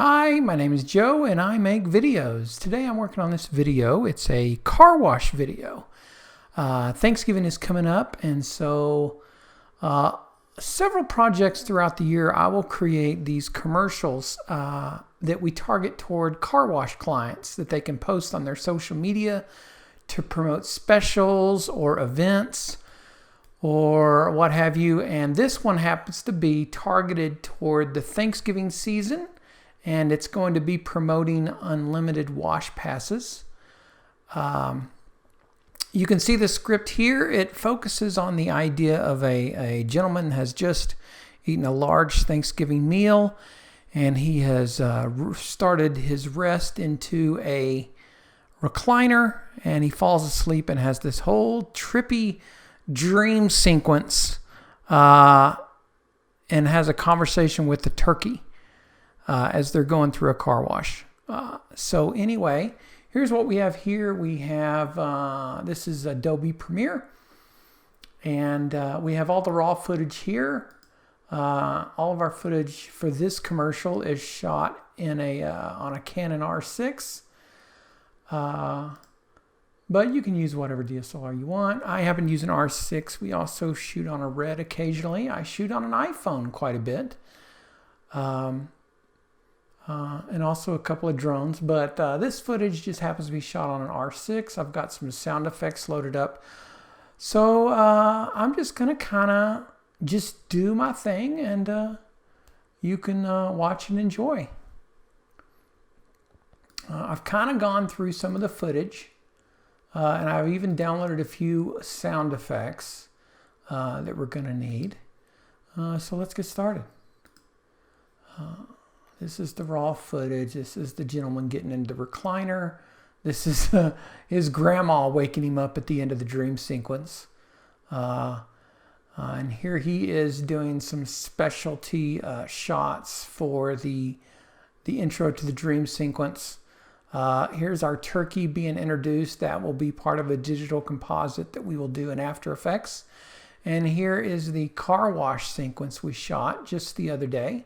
Hi, my name is Joe and I make videos. Today I'm working on this video. It's a car wash video. Thanksgiving is coming up, and so several projects throughout the year I will create these commercials that we target toward car wash clients that they can post on their social media to promote specials or events or what have you. And this one happens to be targeted toward the Thanksgiving season, and it's going to be promoting unlimited wash passes. You can see the script here. It focuses on the idea of a gentleman has just eaten a large Thanksgiving meal, and he has started his rest into a recliner, and he falls asleep and has this whole trippy dream sequence and has a conversation with the turkey as they're going through a car wash. So anyway, here's what we have here. We have, this is Adobe Premiere, and we have all the raw footage here. All of our footage for this commercial is shot in on a Canon R6. But you can use whatever DSLR you want. I happen to use an R6. We also shoot on a Red occasionally. I shoot on an iPhone quite a bit. And also a couple of drones. But this footage just happens to be shot on an R6. I've got some sound effects loaded up. So I'm just going to kind of just do my thing, and you can watch and enjoy. I've kind of gone through some of the footage. And I've even downloaded a few sound effects that we're going to need. So let's get started. This is the raw footage. This is the gentleman getting into the recliner. This is his grandma waking him up at the end of the dream sequence. And here he is doing some specialty shots for the intro to the dream sequence. Here's our turkey being introduced. That will be part of a digital composite that we will do in After Effects. And here is the car wash sequence we shot just the other day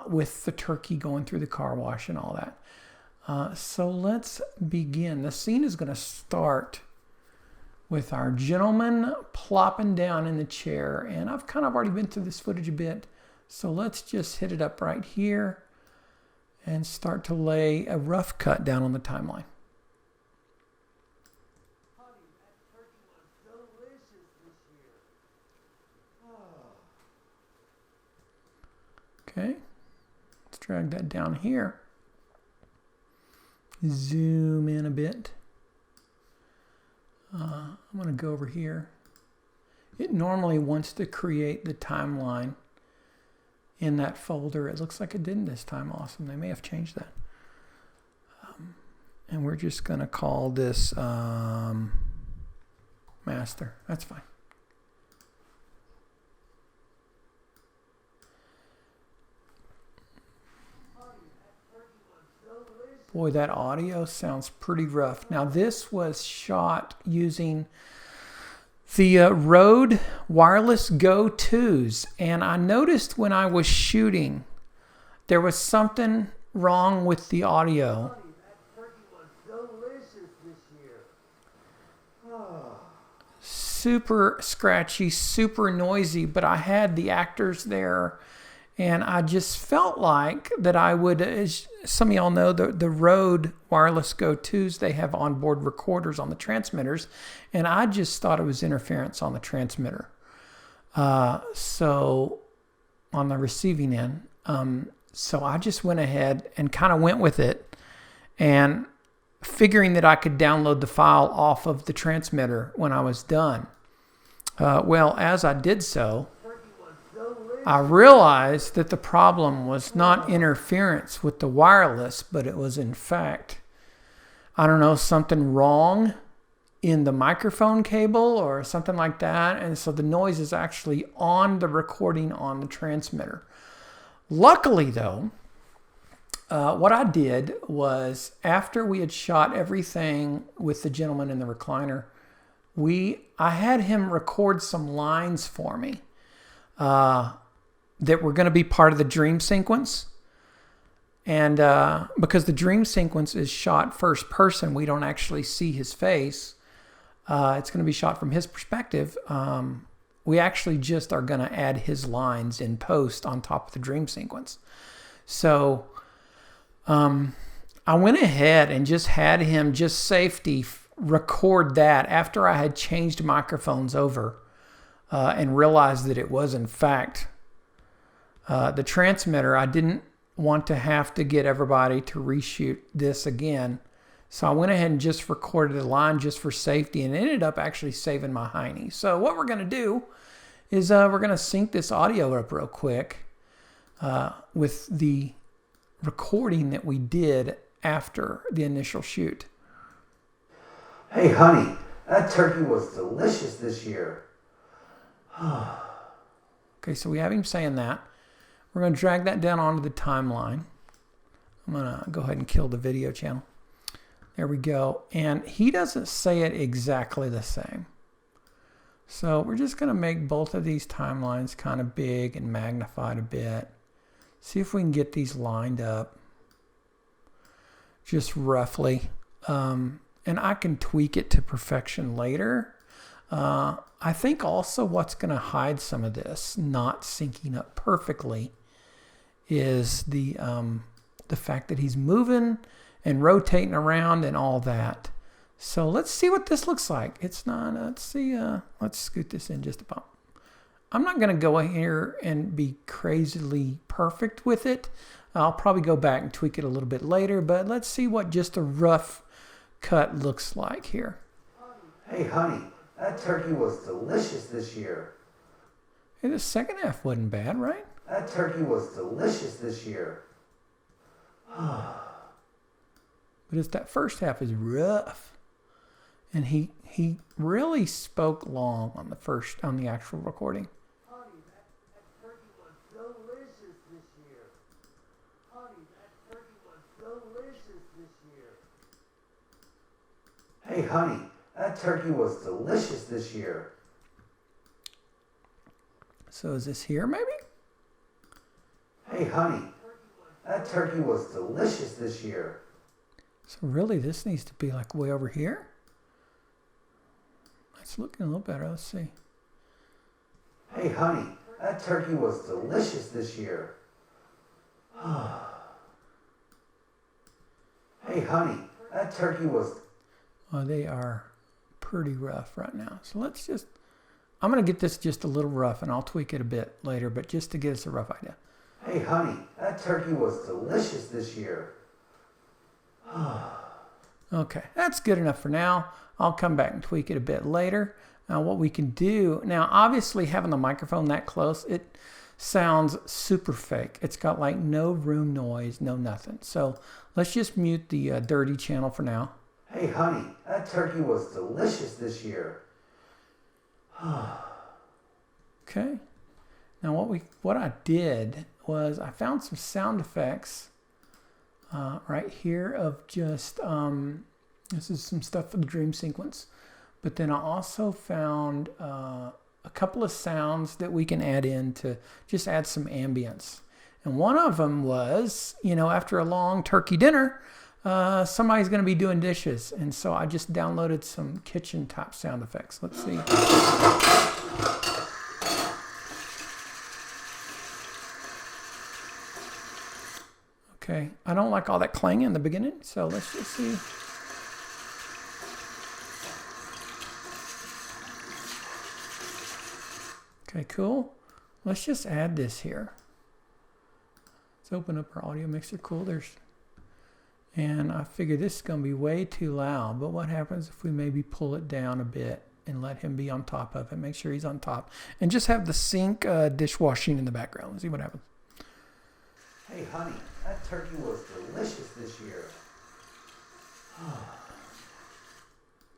with the turkey going through the car wash and all that. So let's begin. The scene is going to start with our gentleman plopping down in the chair. And I've kind of already been through this footage a bit. So let's just hit it up right here and start to lay a rough cut down on the timeline. Honey, that turkey was delicious this year. Okay, let's drag that down here. Zoom in a bit. I'm going to go over here. It normally wants to create the timeline in that folder. It looks like it didn't this time. Awesome. They may have changed that. And we're just going to call this master. That's fine. Boy, that audio sounds pretty rough. Now, this was shot using the Rode Wireless Go 2s, and I noticed when I was shooting there was something wrong with the audio. Honey, that turkey was delicious this year. Super scratchy, super noisy, but I had the actors there, and I just felt like that I would, as some of y'all know, the Rode Wireless Go 2s, they have onboard recorders on the transmitters, and I just thought it was interference on the transmitter. So on the receiving end. So I just went ahead and kind of went with it, and figuring that I could download the file off of the transmitter when I was done. Well, as I did so, I realized that the problem was not interference with the wireless, but it was in fact, I don't know, something wrong in the microphone cable or something like that. And so the noise is actually on the recording on the transmitter. Luckily though, what I did was, after we had shot everything with the gentleman in the recliner, I had him record some lines for me that were going to be part of the dream sequence. And because the dream sequence is shot first person, we don't actually see his face. It's going to be shot from his perspective. We actually just are going to add his lines in post on top of the dream sequence. So I went ahead and just had him, just safety, record that after I had changed microphones over and realized that it was in fact the transmitter. I didn't want to have to get everybody to reshoot this again. So I went ahead and just recorded the line just for safety, and it ended up actually saving my hiney. So what we're going to do is we're going to sync this audio up real quick with the recording that we did after the initial shoot. Hey, honey, that turkey was delicious this year. Okay, so we have him saying that. We're going to drag that down onto the timeline. I'm going to go ahead and kill the video channel. There we go. And he doesn't say it exactly the same. So we're just going to make both of these timelines kind of big and magnified a bit. See if we can get these lined up just roughly. And I can tweak it to perfection later. I think also what's going to hide some of this not syncing up perfectly is the fact that he's moving and rotating around and all that. So let's see what this looks like. It's not, let's see, let's scoot this in just a bump. I'm not going to go here and be crazily perfect with it. I'll probably go back and tweak it a little bit later, but let's see what just a rough cut looks like here. Hey, honey, that turkey was delicious this year. Hey, the second half wasn't bad, right? That turkey was delicious this year. But it's that first half is rough. And he really spoke long on the actual recording. Honey, that turkey was delicious this year. Honey, that turkey was delicious this year. Hey, honey, that turkey was delicious this year. So is this here maybe? Hey, honey, that turkey was delicious this year. So really this needs to be like way over here. It's looking a little better. Let's see. Hey, honey, that turkey was delicious this year. Hey, honey, that turkey was... Oh, they are pretty rough right now. So let's just... I'm going to get this just a little rough, and I'll tweak it a bit later, but just to get us a rough idea. Hey, honey, that turkey was delicious this year. Okay, that's good enough for now. I'll come back and tweak it a bit later. Now what we can do, now obviously having the microphone that close, it sounds super fake. It's got like no room noise, no nothing. So let's just mute the dirty channel for now. Hey, honey, that turkey was delicious this year. Okay. Now what I did was I found some sound effects right here of just, this is some stuff for the dream sequence. But then I also found a couple of sounds that we can add in to just add some ambience. And one of them was, you know, after a long turkey dinner, somebody's going to be doing dishes. And so I just downloaded some kitchen type sound effects. Let's see. Okay, I don't like all that clanging in the beginning, so let's just see. Okay, cool. Let's just add this here. Let's open up our audio mixer. Cool, and I figure this is going to be way too loud, but what happens if we maybe pull it down a bit and let him be on top of it? Make sure he's on top. And just have the sink dishwashing in the background. Let's see what happens. Hey, honey, that turkey was delicious this year.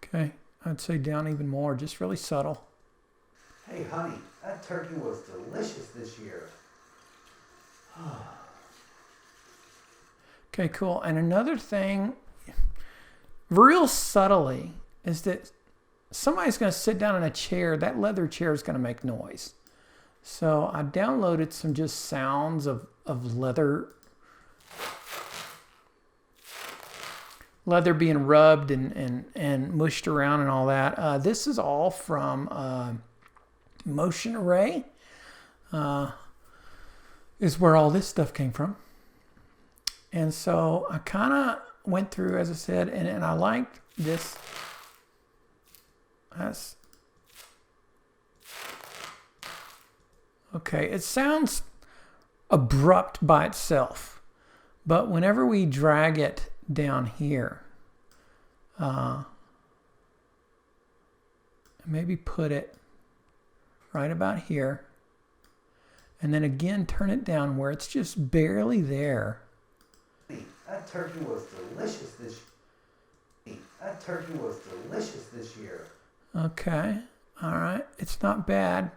Okay, I'd say down even more, just really subtle. Hey, honey, that turkey was delicious this year. Okay, cool. And another thing, real subtly, is that somebody's going to sit down in a chair. That leather chair is going to make noise. So I downloaded some just sounds of leather leather being rubbed and mushed around and all that. This is all from Motion Array. Is where all this stuff came from. And so I kind of went through, as I said, and I liked this. That's okay. It sounds abrupt by itself, but whenever we drag it down here, maybe put it right about here, and then again turn it down where it's just barely there. That turkey was delicious this year. That turkey was delicious this year. Okay, all right, it's not bad.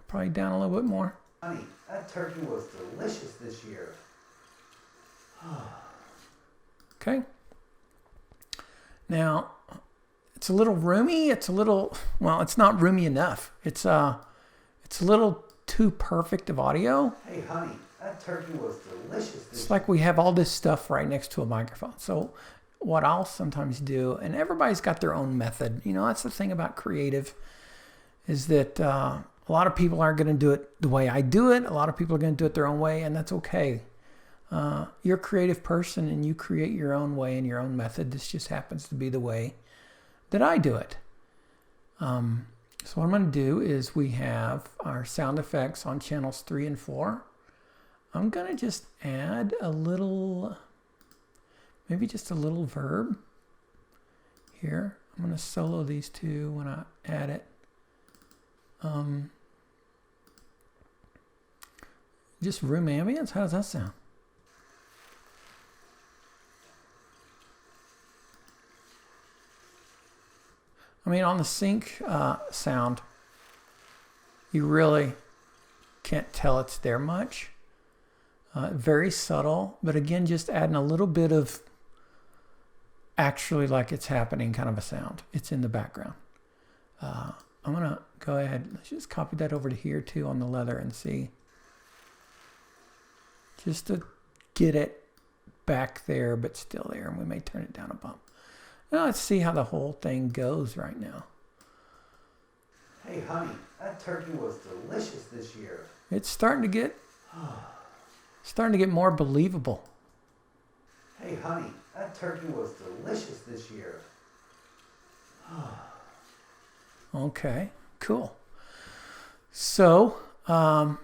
Probably down a little bit more. Honey, that turkey was delicious this year. Okay. Now, it's a little roomy. It's a little, well, it's not roomy enough. It's a little too perfect of audio. Hey, honey, that turkey was delicious. It's like we have all this stuff right next to a microphone. So what I'll sometimes do, and everybody's got their own method. You know, that's the thing about creative, is that a lot of people aren't going to do it the way I do it. A lot of people are going to do it their own way, and that's okay. You're a creative person, and you create your own way and your own method. This just happens to be the way that I do it. So what I'm going to do is we have our sound effects on channels 3 and 4. I'm going to just add a little, maybe just a little verb here. I'm going to solo these two when I add it. Just room ambience. How does that sound? I mean, on the sync sound, you really can't tell it's there much. Very subtle, but again, just adding a little bit of actually like it's happening kind of a sound. It's in the background. I'm going to go ahead. Let's just copy that over to here too on the leather and see. Just to get it back there, but still there. And we may turn it down a bump. Now let's see how the whole thing goes right now. Hey, honey, that turkey was delicious this year. It's starting to get more believable. Hey, honey, that turkey was delicious this year. Okay, cool. So, I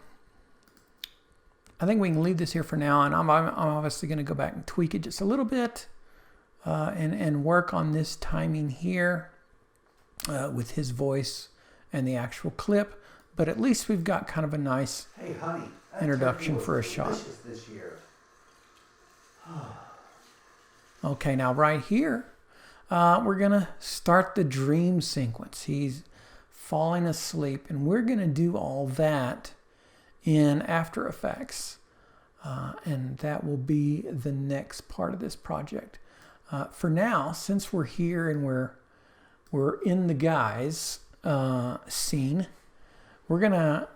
think we can leave this here for now, and I'm obviously going to go back and tweak it just a little bit, and work on this timing here with his voice and the actual clip. But at least we've got kind of a nice introduction for a shot. This year. Okay, now right here, we're going to start the dream sequence. He's falling asleep, and we're going to do all that in After Effects. And that will be the next part of this project. For now, since we're here and we're in the guys scene, we're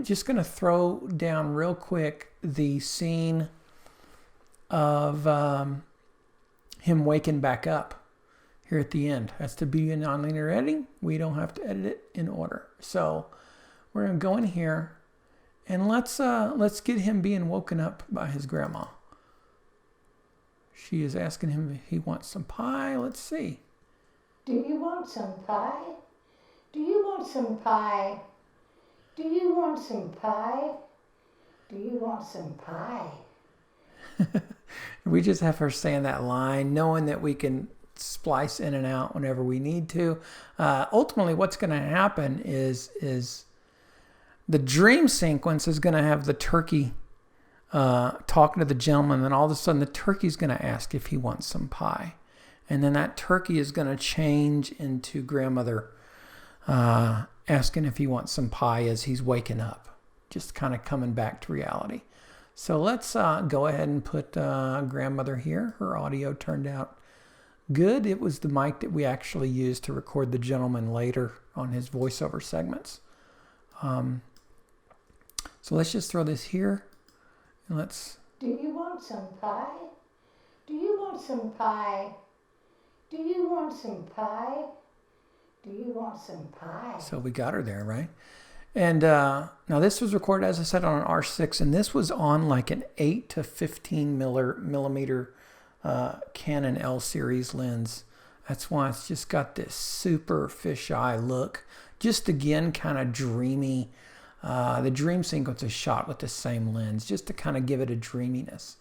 just gonna throw down real quick the scene of him waking back up here at the end. That's to be in nonlinear editing. We don't have to edit it in order. So we're gonna go in here and let's get him being woken up by his grandma. She is asking him if he wants some pie. Let's see. Do you want some pie? Do you want some pie? Do you want some pie? Do you want some pie? We just have her saying that line, knowing that we can splice in and out whenever we need to. Ultimately, what's going to happen is the dream sequence is going to have the turkey talking to the gentleman, and then all of a sudden the turkey's going to ask if he wants some pie. And then that turkey is going to change into grandmother asking if he wants some pie as he's waking up, just kind of coming back to reality. So let's go ahead and put grandmother here. Her audio turned out good. It was the mic that we actually used to record the gentleman later on his voiceover segments. So let's just throw this here. And let's... Do you want some pie? Do you want some pie? Do you want some pie? Do you want some pie? So we got her there, right? And now this was recorded, as I said, on an R6, and this was on like an 8 to 15 millimeter Canon L series lens. That's why it's just got this super fisheye look. Just again, kind of dreamy. The dream sequence is shot with the same lens, just to kind of give it a dreaminess.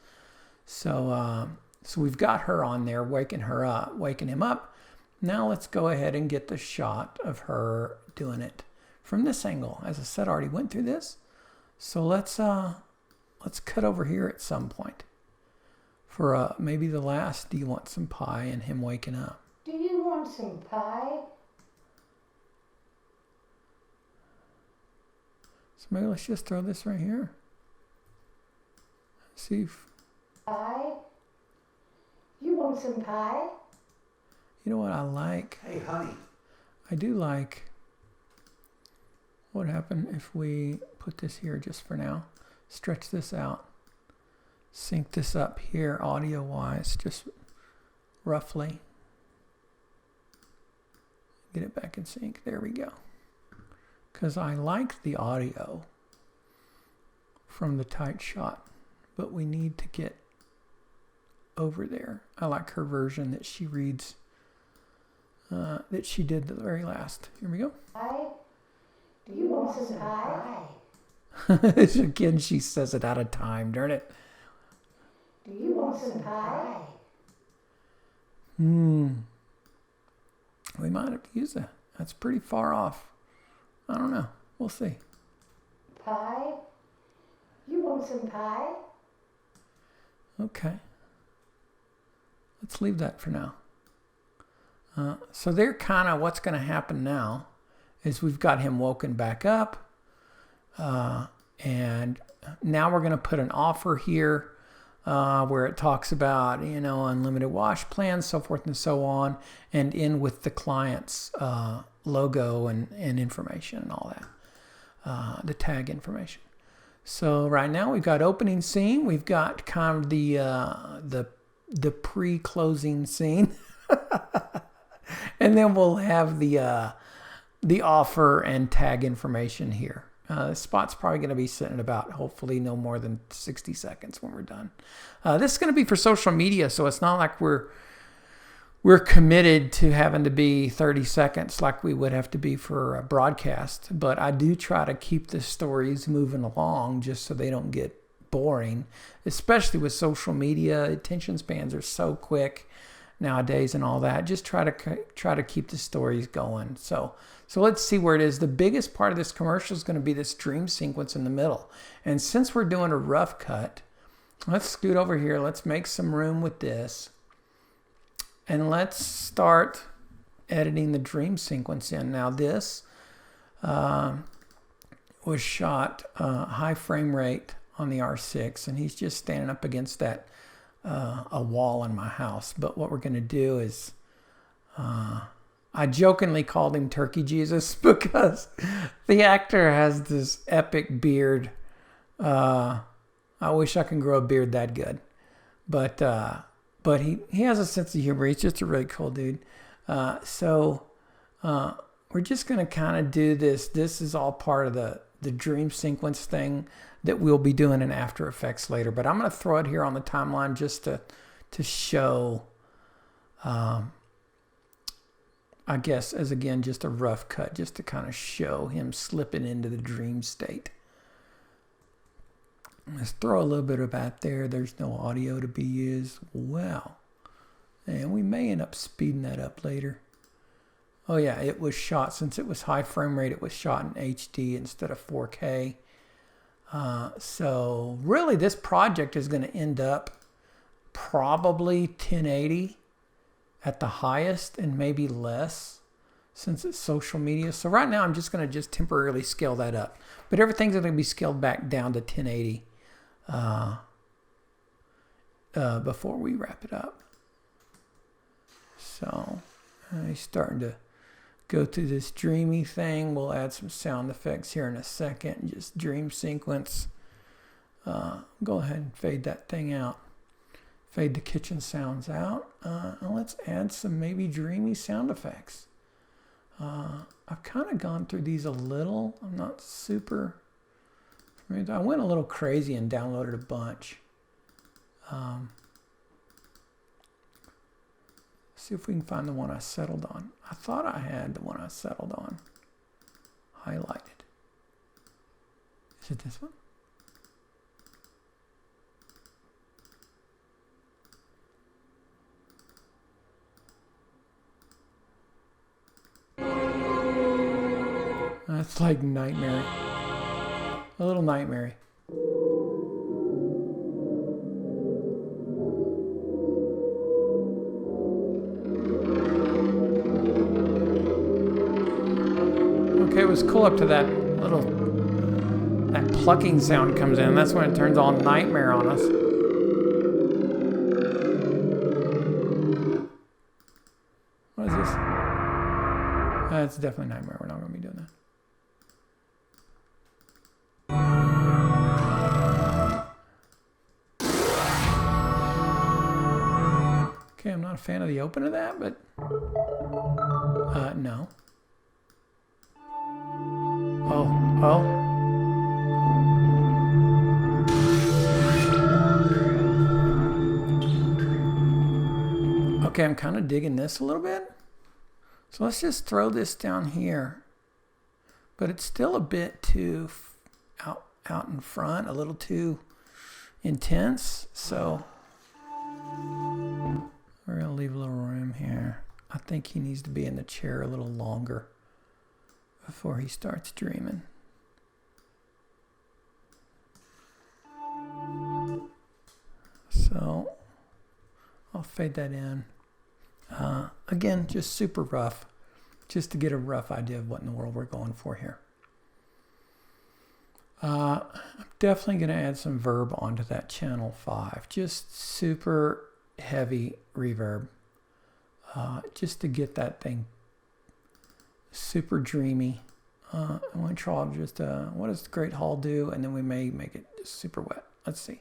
So, so we've got her on there, waking him up. Now let's go ahead and get the shot of her doing it from this angle. As I said, I already went through this. So let's cut over here at some point for maybe the last "Do you want some pie?" and him waking up. Do you want some pie? So maybe let's just throw this right here. See if, Pie? You want some pie? you know what I like? Hey, honey. I do like what happened if we put this here just for now. Stretch this out. Sync this up here audio-wise, just roughly. Get it back in sync. There we go. Because I like the audio from the tight shot, but we need to get over there. I like her version that she reads, that she did the very last. Here we go. Pie? Do you want some pie? Again, she says it out of time, darn it. Do you want some pie? We might have to use that. That's pretty far off. I don't know. We'll see. Pie? You want some pie? Okay. Let's leave that for now. So they're kind of what's going to happen now is we've got him woken back up. And now we're going to put an offer here where it talks about, unlimited wash plans, so forth and so on, and in with the client's logo and information and all that, the tag information. So right now we've got opening scene. We've got kind of the pre-closing scene. And then we'll have the offer and tag information here. The spot's probably going to be sitting about, hopefully, no more than 60 seconds when we're done. This is going to be for social media, so it's not like we're committed to having to be 30 seconds like we would have to be for a broadcast. But I do try to keep the stories moving along just so they don't get boring, especially with social media. Attention spans are so quick nowadays and all that. Just try to keep the stories going. So let's see where it is. The biggest part of this commercial is going to be this dream sequence in the middle. And since we're doing a rough cut, let's scoot over here. Let's make some room with this. And let's start editing the dream sequence in. Now this was shot high frame rate on the R6, and he's just standing up against that a wall in my house. But what we're going to do is I jokingly called him Turkey Jesus because the actor has this epic beard. I wish I could grow a beard that good, but he has a sense of humor. He's just a really cool dude. So we're just going to kind of do this. This is all part of the dream sequence thing that we'll be doing in After Effects later. But I'm going to throw it here on the timeline just to show, I guess, as again, just a rough cut, just to kind of show him slipping into the dream state. Let's throw a little bit of that there. There's no audio to be used. Wow. And we may end up speeding that up later. Oh yeah, it was shot, since it was high frame rate, it was shot in HD instead of 4K. So really this project is going to end up probably 1080 at the highest and maybe less since it's social media. So right now I'm just going to just temporarily scale that up. But everything's going to be scaled back down to 1080 before we wrap it up. So he's starting to go through this dreamy thing. We'll add some sound effects here in a second. Just dream sequence. Go ahead and fade that thing out. Fade the kitchen sounds out. And let's add some maybe dreamy sound effects. I've kind of gone through these a little. I'm not super. I went a little crazy and downloaded a bunch. See if we can find the one I settled on. I thought I had the one I settled on highlighted. Is it this one? That's like nightmare. A little nightmare. Okay, it was cool up to that plucking sound comes in. That's when it turns all nightmare on us. What is this? It's definitely nightmare. We're not going to be doing that. Okay, I'm not a fan of the open of that, but no. Oh. Okay, I'm kind of digging this a little bit. So let's just throw this down here. But it's still a bit too out in front, a little too intense. So we're going to leave a little room here. I think he needs to be in the chair a little longer before he starts dreaming. So I'll fade that in. Again, just super rough, just to get a rough idea of what in the world we're going for here. I'm definitely going to add some verb onto that channel 5, just super heavy reverb, just to get that thing super dreamy. I'm going to try just, what does the Great Hall do? And then we may make it just super wet. Let's see.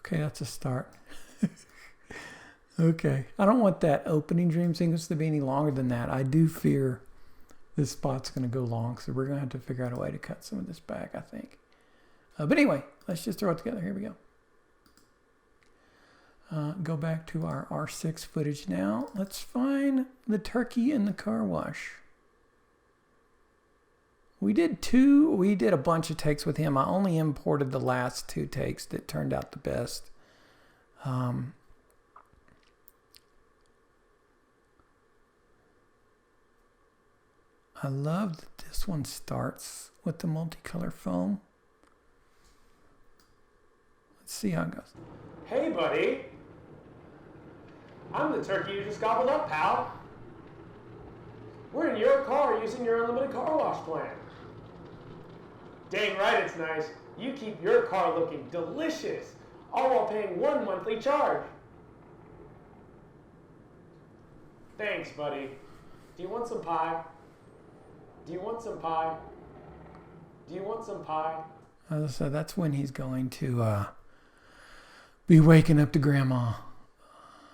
Okay, that's a start. Okay, I don't want that opening dream sequence to be any longer than that. I do fear this spot's going to go long, so we're going to have to figure out a way to cut some of this back, I think. But anyway, let's just throw it together. Here we go. Go back to our R6 footage now. Let's find the turkey in the car wash. We did a bunch of takes with him. I only imported the last 2 takes that turned out the best. I love that this one starts with the multicolor foam. Let's see how it goes. Hey, buddy. I'm the turkey you just gobbled up, pal. We're in your car using your unlimited car wash plan. Dang right it's nice. You keep your car looking delicious, all while paying 1 monthly charge. Thanks, buddy. Do you want some pie? Do you want some pie? Do you want some pie? So that's when he's going to be waking up to Grandma.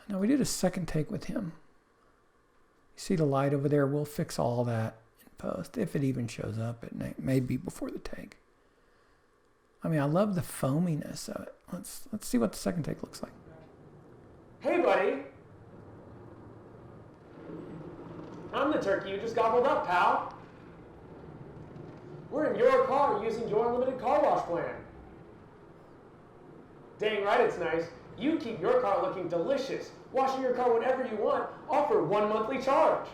Now we did a second take with him. You see the light over there? We'll fix all that in post, if it even shows up. It may be before the take. I mean, I love the foaminess of it. Let's see what the second take looks like. Hey, buddy. I'm the turkey you just gobbled up, pal. We're in your car using your unlimited car wash plan. Dang right it's nice. You keep your car looking delicious, washing your car whenever you want, all for 1 monthly charge.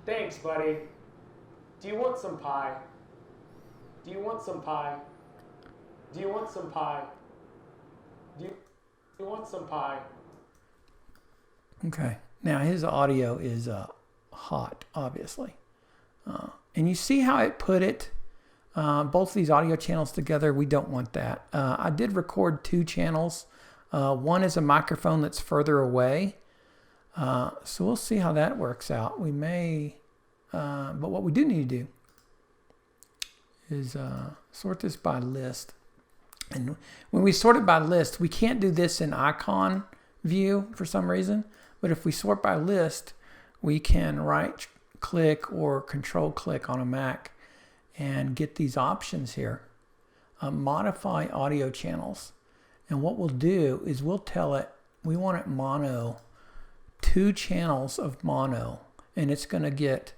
Thanks, buddy. Do you want some pie? Do you want some pie? Do you want some pie? Do you want some pie? Okay. Now his audio is hot, obviously. And you see how it put it both these audio channels together, we don't want that. I did record 2 channels. One is a microphone that's further away. So we'll see how that works out. We may, but what we do need to do is sort this by list. And when we sort it by list, we can't do this in icon view for some reason. But if we sort by list, we can right click or control click on a Mac and get these options here. Modify audio channels. And what we'll do is we'll tell it we want it mono, 2 channels of mono. And it's going to get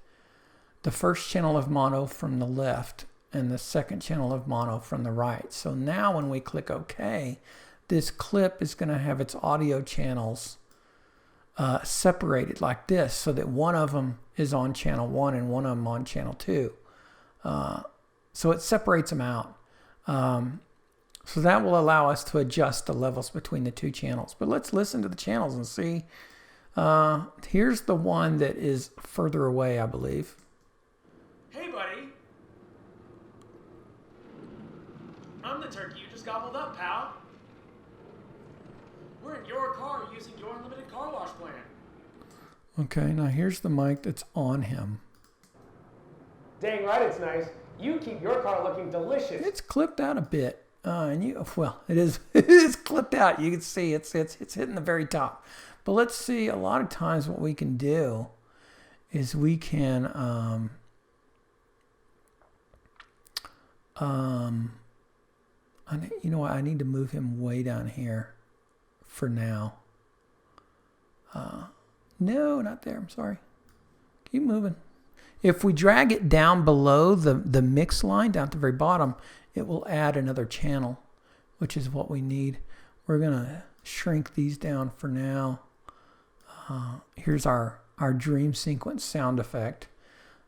the first channel of mono from the left and the second channel of mono from the right. So now when we click OK, this clip is going to have its audio channels separated like this, so that one of them is on channel 1 and one of them on channel 2. So it separates them out. So that will allow us to adjust the levels between the 2 channels. But let's listen to the channels and see. Here's the one that is further away, I believe. Hey, buddy. I'm the turkey you just gobbled up, pal. We're in your car using your unlimited car wash plan. Okay, now here's the mic that's on him. Dang right it's nice. You keep your car looking delicious. It's clipped out a bit. It is it is clipped out. You can see it's hitting the very top. But let's see, a lot of times what we can do is we can I need to move him way down here for now. No, not there. I'm sorry. Keep moving. If we drag it down below the mix line, down at the very bottom, it will add another channel, which is what we need. We're going to shrink these down for now. Here's our dream sequence sound effect.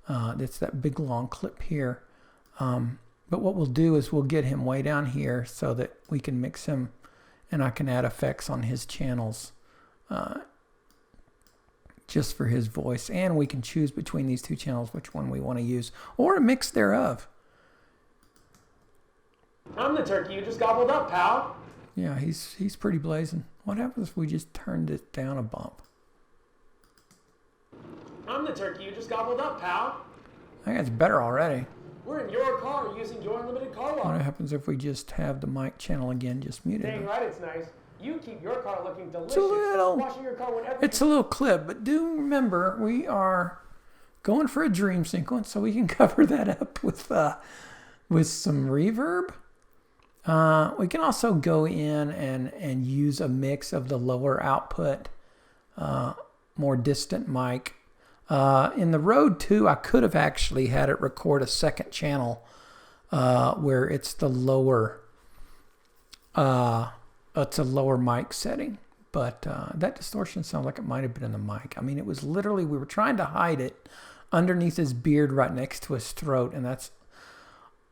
It's that big long clip here. But what we'll do is we'll get him way down here so that we can mix him and I can add effects on his channels just for his voice. And we can choose between these 2 channels which one we want to use, or a mix thereof. I'm the turkey you just gobbled up, pal. Yeah, he's pretty blazing. What happens if we just turned it down a bump? I'm the turkey you just gobbled up, pal. I think it's better already. We're in your car using your unlimited car wash. What happens if we just have the mic channel again just muted? Dang right it's nice. You keep your car looking delicious. Washing your car whenever It's a little clip, but do remember we are going for a dream sequence, so we can cover that up with some reverb. We can also go in and use a mix of the lower output, more distant mic. In the Rode 2, I could have actually had it record a second channel where it's the lower, it's a lower mic setting. But that distortion sounds like it might have been in the mic. I mean, it was literally, we were trying to hide it underneath his beard right next to his throat, and that's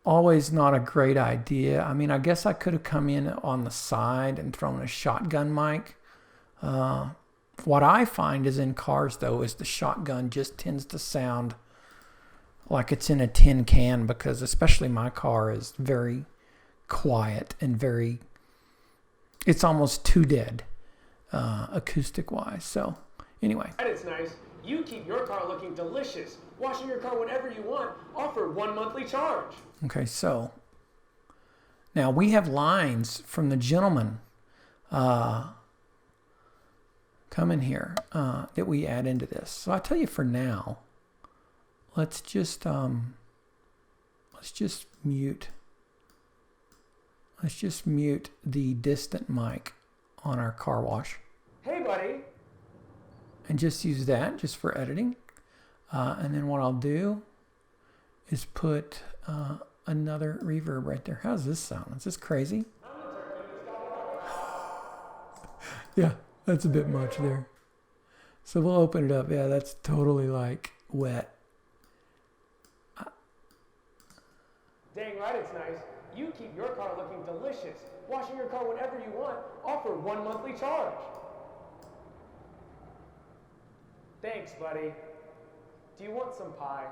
always not a great idea. I mean, I guess I could have come in on the side and thrown a shotgun mic. What I find is in cars, though, is the shotgun just tends to sound like it's in a tin can, because especially my car is very quiet and it's almost too dead acoustic-wise. So anyway. It's nice. You keep your car looking delicious. Washing your car whenever you want. Offer 1 monthly charge. Okay, so now we have lines from the gentleman coming here that we add into this. So I tell you, for now, let's just mute the distant mic on our car wash. Hey, buddy. And just use that just for editing. And then what I'll do is put another reverb right there. How's this sound? Is this crazy? Yeah, that's a bit much there. So we'll open it up. Yeah, that's totally like wet. Dang right it's nice. You keep your car looking delicious. Washing your car whenever you want. Offer 1 monthly charge. Thanks, buddy. Do you want some pie?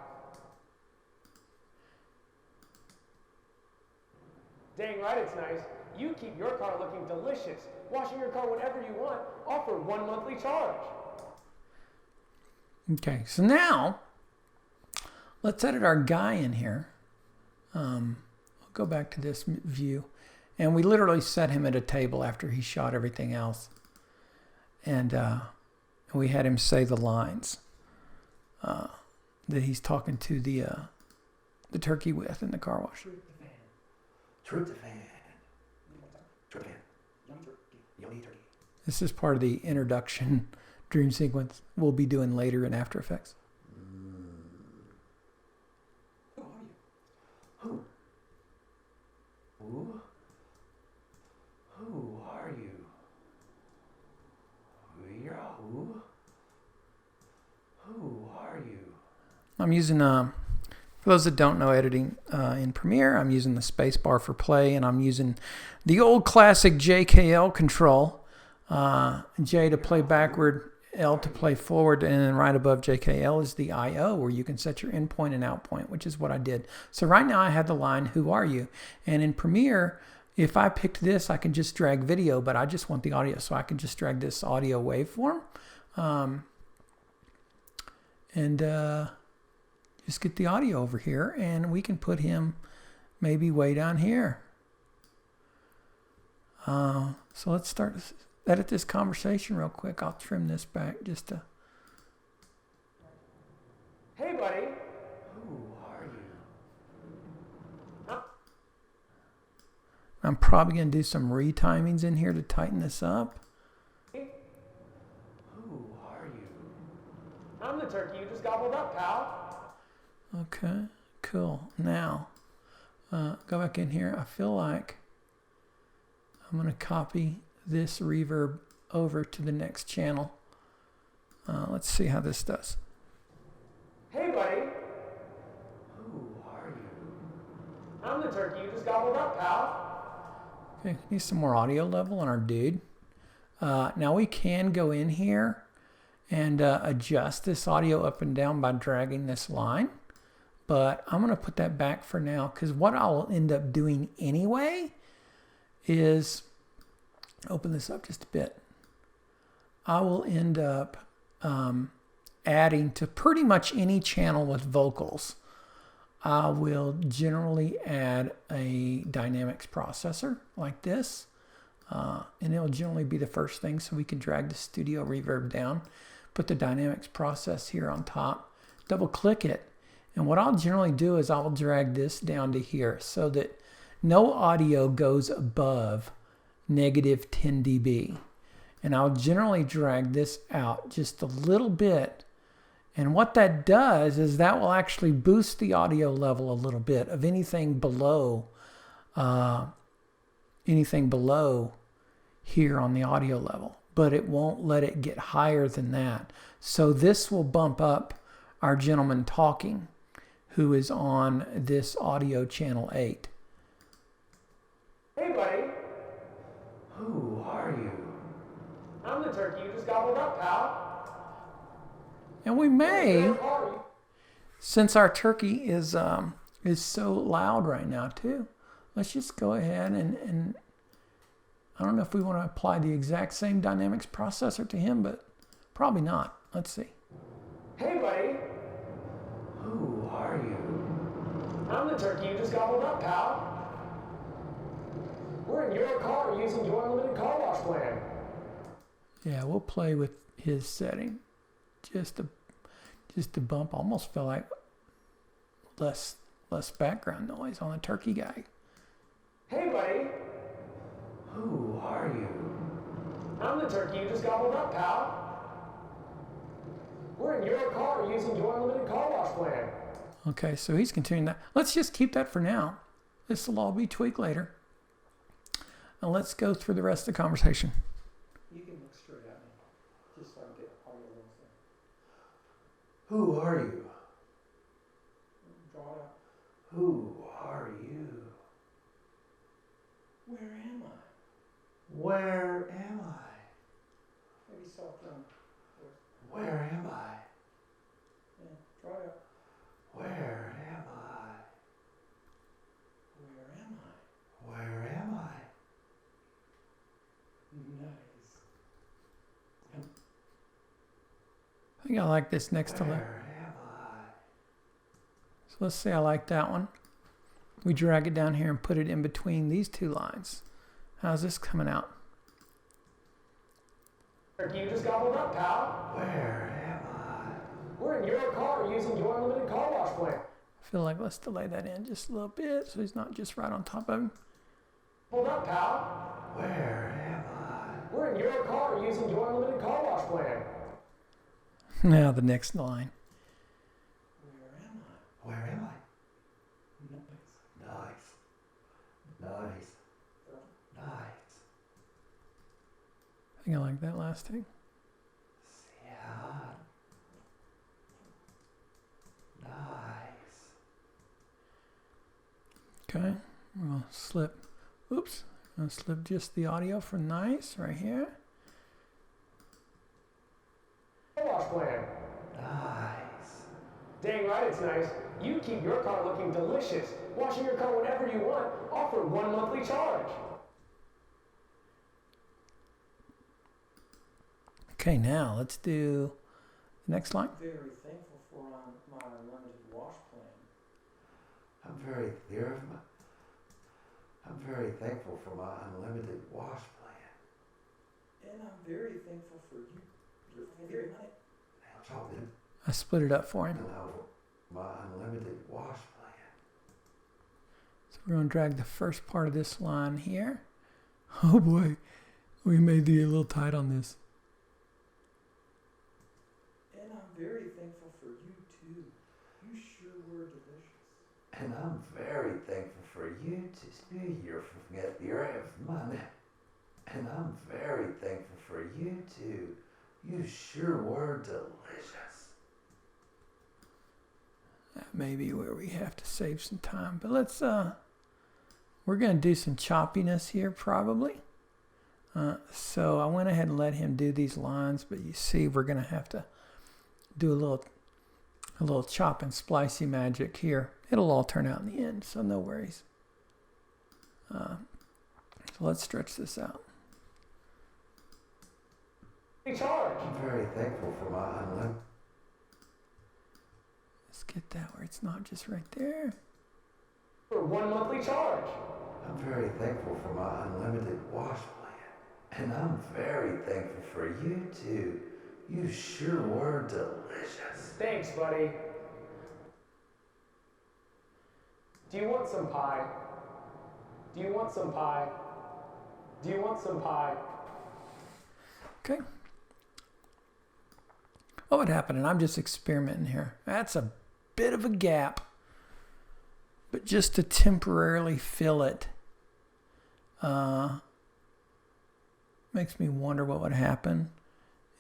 Dang right it's nice. You keep your car looking delicious. Washing your car whenever you want. Offer 1 monthly charge. Okay, so now let's edit our guy in here. I'll go back to this view. And we literally set him at a table after he shot everything else. And we had him say the lines that he's talking to the turkey with in the car wash. Troop the fan. Troop the fan. Yummy turkey. This is part of the introduction dream sequence we'll be doing later in After Effects. Who are you? Who? Who? Who are you? Who? Who are you? I'm using, for those that don't know editing in Premiere, I'm using the space bar for play, and I'm using the old classic JKL control. J to play backward, L to play forward, and then right above JKL is the I/O, where you can set your in point and out point, which is what I did. So right now I have the line, who are you? And in Premiere, if I picked this, I can just drag video, but I just want the audio, so I can just drag this audio waveform. And just get the audio over here, and we can put him maybe way down here. So let's start edit this conversation real quick. I'll trim this back just to... Hey, buddy. Who are you? I'm probably going to do some retimings in here to tighten this up. Who are you? I'm the turkey you just gobbled up, pal. Okay, cool. Now, go back in here. I feel like I'm going to copy this reverb over to the next channel. Let's see how this does. Hey, buddy. Who are you? I'm the turkey you just gobbled up, pal. Okay, need some more audio level on our dude. Now we can go in here and adjust this audio up and down by dragging this line. But I'm going to put that back for now, because what I'll end up doing anyway is, open this up just a bit, I will end up adding to pretty much any channel with vocals. I will generally add a dynamics processor like this, and it'll generally be the first thing, so we can drag the studio reverb down, put the dynamics process here on top, double click it, and what I'll generally do is I'll drag this down to here so that no audio goes above negative 10 dB. And I'll generally drag this out just a little bit. And what that does is that will actually boost the audio level a little bit of anything below here on the audio level. But it won't let it get higher than that. So this will bump up our gentleman talking, who is on this audio channel 8. Hey, buddy. Who are you? I'm the turkey you just gobbled up, pal. And we may, Who are you? since our turkey is so loud right now too, let's just go ahead and I don't know if we want to apply the exact same dynamics processor to him, but probably not. Let's see. Hey, buddy. Who are you? I'm the turkey you just gobbled up, pal. We're in your car using your unlimited car wash plan. Yeah, we'll play with his setting. Just to bump, almost feel like less background noise on the turkey guy. Hey, buddy. Who are you? I'm the turkey you just gobbled up, pal. We're in your car using your unlimited car wash plan. Okay, so he's continuing that. Let's just keep that for now. This will all be tweaked later. Now let's go through the rest of the conversation. You can look straight at me, just so I get all your little things. Who are you? Draw it out. Who are you? Where am I? Where am I? Maybe soft drum. Where am I? Yeah, draw it out. Where am I? Where am I? Where think I like this next to left. So let's say I like that one. We drag it down here and put it in between these two lines. How's this coming out? You just gobbled up, pal. Where am I? We're in your car using your unlimited car wash plan. I feel like let's delay that in just a little bit so he's not just right on top of him. Hold up, pal. Where am I? We're in your car using your unlimited car wash plan. Now the next line. Where am I? Nice. Nice. Nice. I think I like that last thing. Yeah. Nice. Okay, we'll slip. Oops, I'll slip just the audio for nice right here. Car wash plan. Nice. Dang right it's nice. You keep your car looking delicious. Washing your car whenever you want. Offer 1 monthly charge. Okay, now let's do the next line. Very thankful for my unlimited wash plan. I'm very thankful for my unlimited wash plan. And I'm very thankful for you. Your money. Now chop in I split it up for him. my unlimited wash plan. So we're going to drag the first part of this line here. Oh boy, we may be a little tight on this. And I'm very thankful for you too. You sure were delicious. And I'm very thankful for you to your forget your money. And I'm very thankful for you too. You sure were delicious. That may be where we have to save some time, but let's we're going to do some choppiness here probably. So I went ahead and let him do these lines, but you see we're going to have to do a little chop and splicey magic here. It'll all turn out in the end, so no worries. So let's stretch this out. Charge. I'm very thankful for my unlimited. Let's get that where it's not just right there. For 1 monthly charge. I'm very thankful for my unlimited wash plan. And I'm very thankful for you too. You sure were delicious. Thanks, buddy. Do you want some pie? Do you want some pie? Do you want some pie? Okay. What would happen, and I'm just experimenting here. That's a bit of a gap, but just to temporarily fill it, makes me wonder what would happen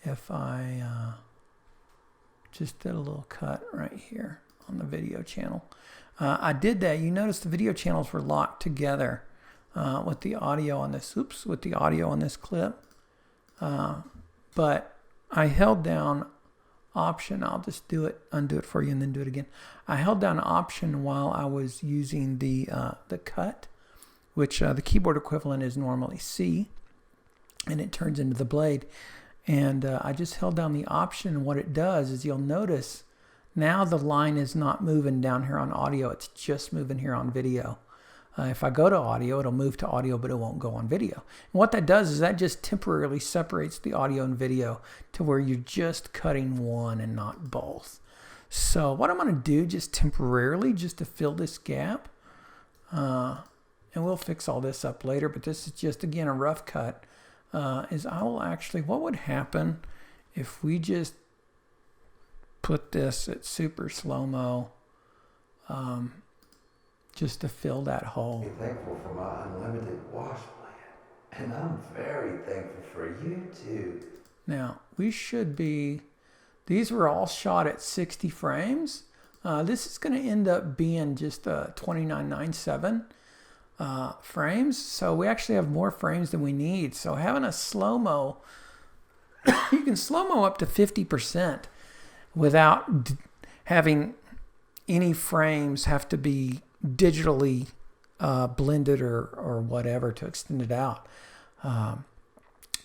if I just did a little cut right here on the video channel. I did that. You notice the video channels were locked together with the audio on this. Oops, with the audio on this clip. But I held down Option. I'll just undo it for you, and then do it again. I held down Option while I was using the cut, which the keyboard equivalent is normally C, and it turns into the blade. And I just held down the Option, and what it does is you'll notice now the line is not moving down here on audio. It's just moving here on video. If I go to audio, it'll move to audio, but it won't go on video. And what that does is that just temporarily separates the audio and video to where you're just cutting one and not both. So what I'm going to do just temporarily, just to fill this gap, and we'll fix all this up later, but this is just, again, a rough cut, is I will actually, what would happen if we just put this at super slow-mo, just to fill that hole. I'm thankful for my unlimited wash plan. And I'm very thankful for you too. Now, we should be, these were all shot at 60 frames. This is going to end up being just 2997 frames. So we actually have more frames than we need. So having a slow-mo, you can slow-mo up to 50% without having any frames have to be digitally blended or whatever to extend it out.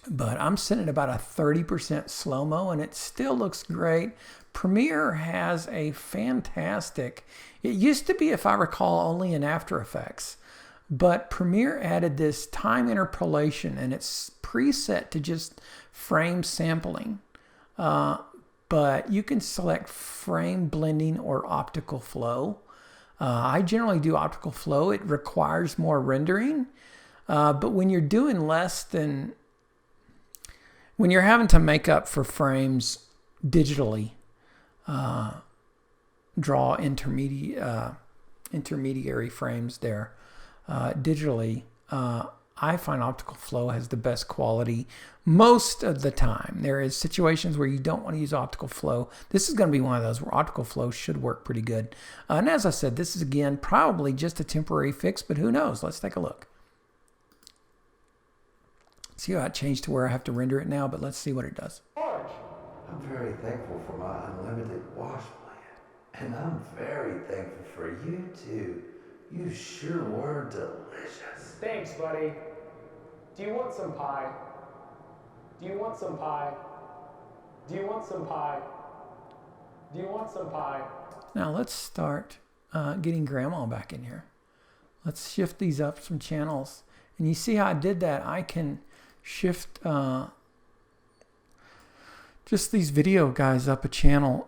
but I'm sitting at about a 30% slow-mo and it still looks great. Premiere has a fantastic, it used to be, if I recall, only in After Effects, but Premiere added this time interpolation and it's preset to just frame sampling. But you can select frame blending or optical flow. I generally do optical flow. It requires more rendering. But when you're doing less than, when you're having to make up for frames digitally, draw intermediary frames there digitally, I find optical flow has the best quality most of the time. There is situations where you don't want to use optical flow. This is going to be one of those where optical flow should work pretty good. And as I said, this is again probably just a temporary fix, but who knows? Let's take a look. See how it changed to where I have to render it now, but let's see what it does. I'm very thankful for my unlimited wash plan. And I'm very thankful for you too. You sure were delicious. Thanks, buddy. Do you want some pie? Do you want some pie? Do you want some pie? Do you want some pie? Now let's start getting Grandma back in here. Let's shift these up some channels. And you see how I did that? I can shift just these video guys up a channel.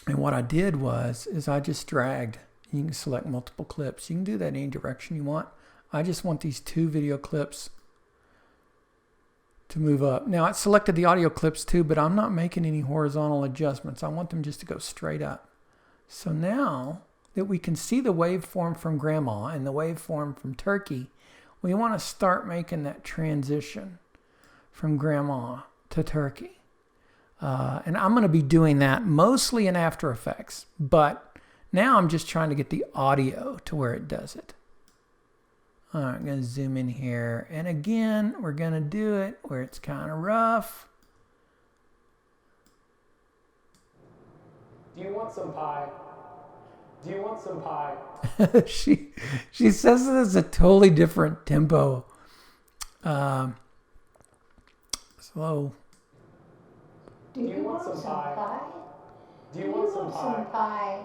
And what I did is I just dragged. You can select multiple clips. You can do that any direction you want. I just want these 2 video clips to move up. Now it selected the audio clips too, but I'm not making any horizontal adjustments. I want them just to go straight up. So now that we can see the waveform from Grandma and the waveform from Turkey, we want to start making that transition from Grandma to Turkey. And I'm going to be doing that mostly in After Effects, but now I'm just trying to get the audio to where it does it. All right, I'm going to zoom in here. And again, we're going to do it where it's kind of rough. Do you want some pie? Do you want some pie? she says it is a totally different tempo. Slow. Do you want some pie? Do you want some pie?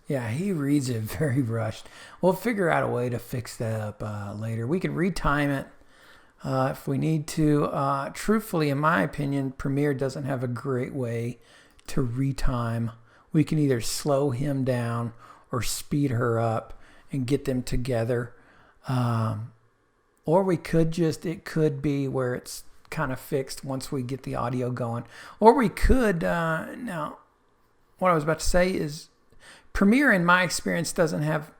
Yeah, he reads it very rushed. We'll figure out a way to fix that up later. We can retime it if we need to. Truthfully, in my opinion, Premiere doesn't have a great way to retime. We can either slow him down or speed her up and get them together. Or we could just, it could be where it's kind of fixed once we get the audio going. Or we could, now, what I was about to say is Premiere, in my experience, doesn't have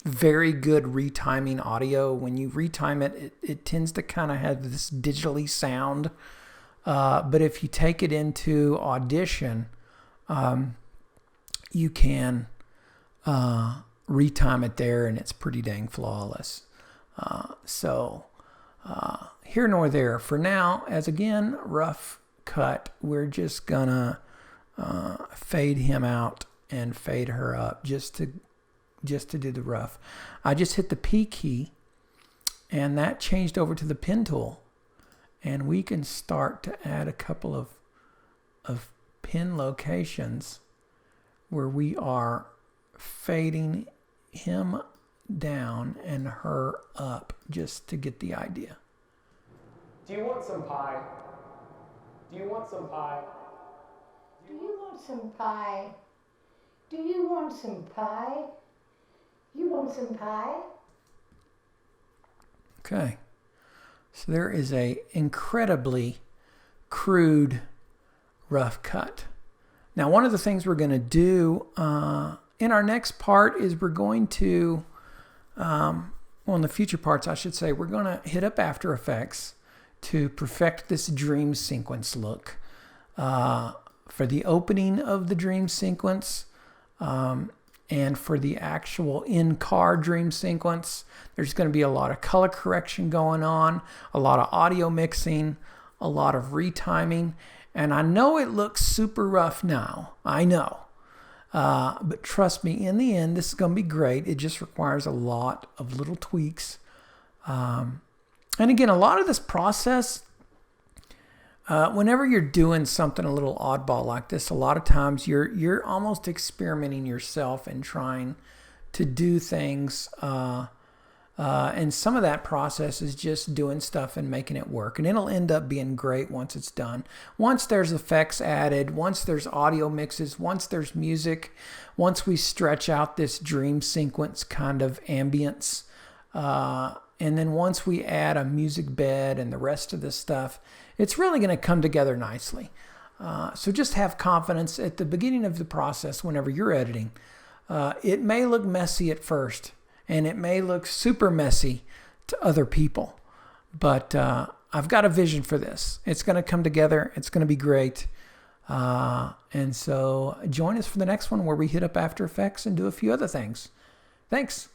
very good retiming audio. When you retime it, it tends to kind of have this digitally sound. But if you take it into Audition, you can retime it there and it's pretty dang flawless. Here nor there. For now, as again, rough cut, we're just gonna fade him out and fade her up just to do the rough. I just hit the P key and that changed over to the pen tool, and we can start to add a couple of pin locations where we are fading him down and her up just to get the idea. Do you want some pie? Do you want some pie? Do you want some pie? Do you want some pie? You want some pie? Okay. So there is a incredibly crude rough cut. Now, one of the things we're going to do in our next part is we're going to, well, in the future parts, I should say, we're going to hit up After Effects to perfect this dream sequence look. For the opening of the dream sequence and for the actual in-car dream sequence, there's going to be a lot of color correction going on, a lot of audio mixing, a lot of retiming. And I know it looks super rough now. I know. But trust me, in the end, this is going to be great. It just requires a lot of little tweaks. And again, a lot of this process, whenever you're doing something a little oddball like this, a lot of times you're almost experimenting yourself and trying to do things. And some of that process is just doing stuff and making it work. And it'll end up being great once it's done. Once there's effects added, once there's audio mixes, once there's music, once we stretch out this dream sequence kind of ambience, and then once we add a music bed and the rest of this stuff, it's really going to come together nicely. So just have confidence at the beginning of the process whenever you're editing. It may look messy at first, and it may look super messy to other people, but I've got a vision for this. It's going to come together. It's going to be great. And so join us for the next one where we hit up After Effects and do a few other things. Thanks.